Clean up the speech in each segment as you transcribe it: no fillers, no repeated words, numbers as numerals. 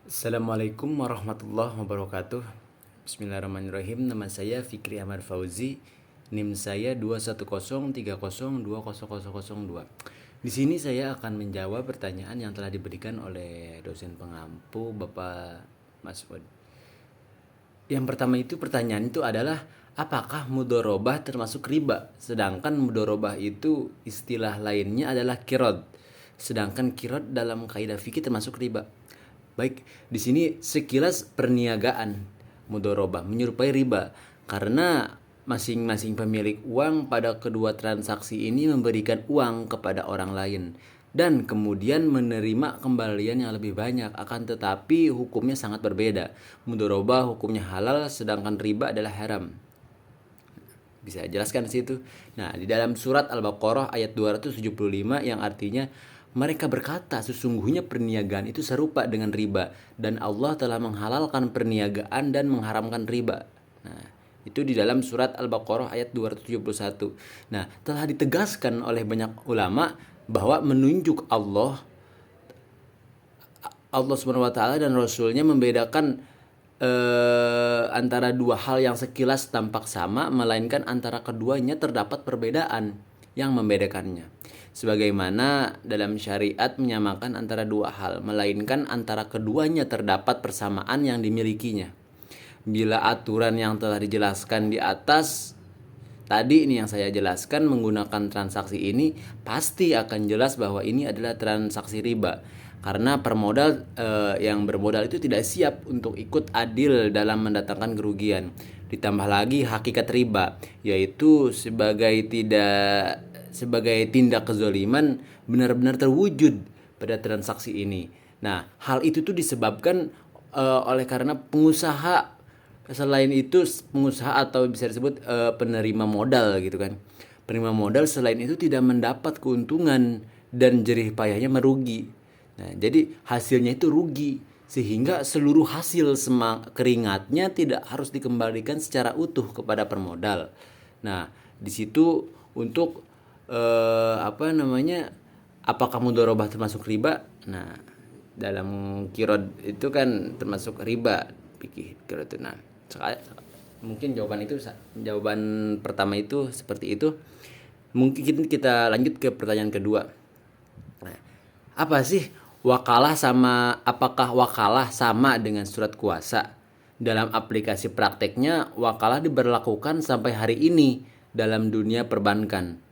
Assalamualaikum warahmatullahi wabarakatuh. Bismillahirrahmanirrahim. Nama saya Fikri Ahmad Fauzi. NIM saya 21030200002. Di sini saya akan menjawab pertanyaan yang telah diberikan oleh dosen pengampu Bapak Masud. Yang pertama itu pertanyaan itu adalah apakah mudorobah termasuk riba? Sedangkan mudorobah itu istilah lainnya adalah kirod. Sedangkan kirod dalam kaidah fikih termasuk riba. Baik, di sini sekilas perniagaan mudorobah menyerupai riba karena masing-masing pemilik uang pada kedua transaksi ini memberikan uang kepada orang lain dan kemudian menerima kembalian yang lebih banyak, akan tetapi hukumnya sangat berbeda. Mudorobah hukumnya halal sedangkan riba adalah haram. Bisa jelaskan di situ. Nah, di dalam surat Al-Baqarah ayat 275 yang artinya mereka berkata sesungguhnya perniagaan itu serupa dengan riba dan Allah telah menghalalkan perniagaan dan mengharamkan riba. Nah, itu di dalam surat Al-Baqarah ayat 271. Nah, telah ditegaskan oleh banyak ulama bahwa menunjuk Allah Subhanahu wa taala dan Rasulnya membedakan antara dua hal yang sekilas tampak sama, melainkan antara keduanya terdapat perbedaan yang membedakannya. Sebagaimana dalam syariat menyamakan antara dua hal, melainkan antara keduanya terdapat persamaan yang dimilikinya. Bila aturan yang telah dijelaskan di atas tadi ini yang saya jelaskan menggunakan transaksi ini, pasti akan jelas bahwa ini adalah transaksi riba. Karena permodal yang bermodal itu tidak siap untuk ikut adil dalam mendatangkan kerugian. Ditambah lagi hakikat riba, yaitu sebagai tindak kezaliman benar-benar terwujud pada transaksi ini. Nah, hal itu tuh disebabkan oleh karena pengusaha, selain itu pengusaha atau bisa disebut penerima modal gitu kan. Penerima modal selain itu tidak mendapat keuntungan dan jerih payahnya merugi. Nah, jadi hasilnya itu rugi sehingga seluruh hasil keringatnya tidak harus dikembalikan secara utuh kepada permodal. Nah, di situ untuk apakah mudorobah termasuk riba? Nah, dalam kirod itu kan termasuk riba fikih kirod itu. Nah, mungkin jawaban pertama itu seperti itu. Mungkin kita lanjut ke pertanyaan kedua. Nah, apa sih wakalah apakah wakalah sama dengan surat kuasa? Dalam aplikasi prakteknya, wakalah diberlakukan sampai hari ini dalam dunia perbankan.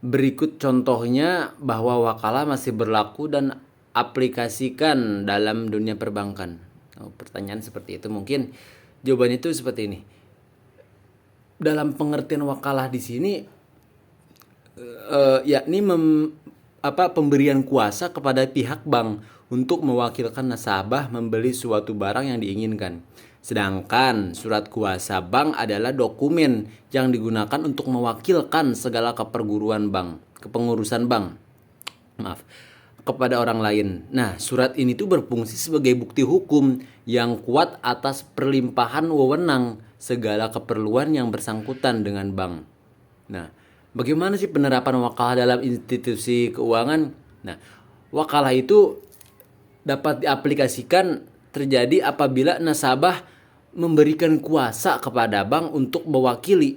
Berikut contohnya bahwa wakalah masih berlaku dan aplikasikan dalam dunia perbankan. Pertanyaan seperti itu, mungkin jawabannya itu seperti ini. Dalam pengertian wakalah di sini yakni pemberian kuasa kepada pihak bank untuk mewakilkan nasabah membeli suatu barang yang diinginkan. Sedangkan surat kuasa bank adalah dokumen yang digunakan untuk mewakilkan segala kepengurusan bank kepada orang lain. Nah, surat ini tuh berfungsi sebagai bukti hukum yang kuat atas perlimpahan wewenang segala keperluan yang bersangkutan dengan bank. Nah, bagaimana sih penerapan wakalah dalam institusi keuangan? Nah, wakalah itu dapat diaplikasikan terjadi apabila nasabah memberikan kuasa kepada bank untuk mewakili.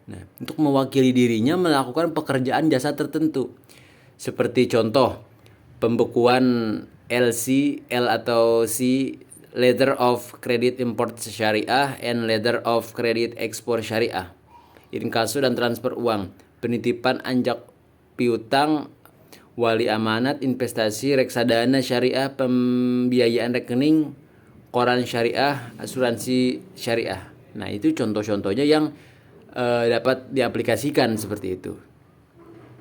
Nah, untuk mewakili dirinya melakukan pekerjaan jasa tertentu. Seperti contoh, pembekuan L atau C, Letter of Credit Import Syariah and Letter of Credit Export Syariah. Inkasu dan transfer uang, penitipan anjak piutang, wali amanat, investasi, reksadana syariah, pembiayaan rekening, koran syariah, asuransi syariah. Nah, itu contoh-contohnya yang dapat diaplikasikan seperti itu.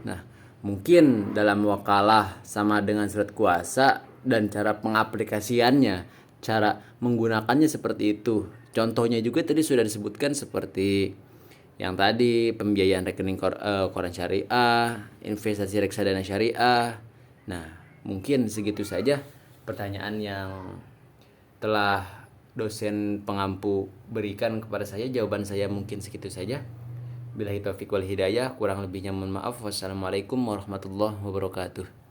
Nah, mungkin dalam wakalah sama dengan surat kuasa dan cara pengaplikasiannya, cara menggunakannya seperti itu. Contohnya juga tadi sudah disebutkan seperti yang tadi, pembiayaan rekening koran syariah, investasi reksadana syariah. Nah, mungkin segitu saja pertanyaan yang telah dosen pengampu berikan kepada saya. Jawaban saya mungkin segitu saja. Billahi taufiq wal hidayah, kurang lebihnya mohon maaf. Wassalamualaikum warahmatullahi wabarakatuh.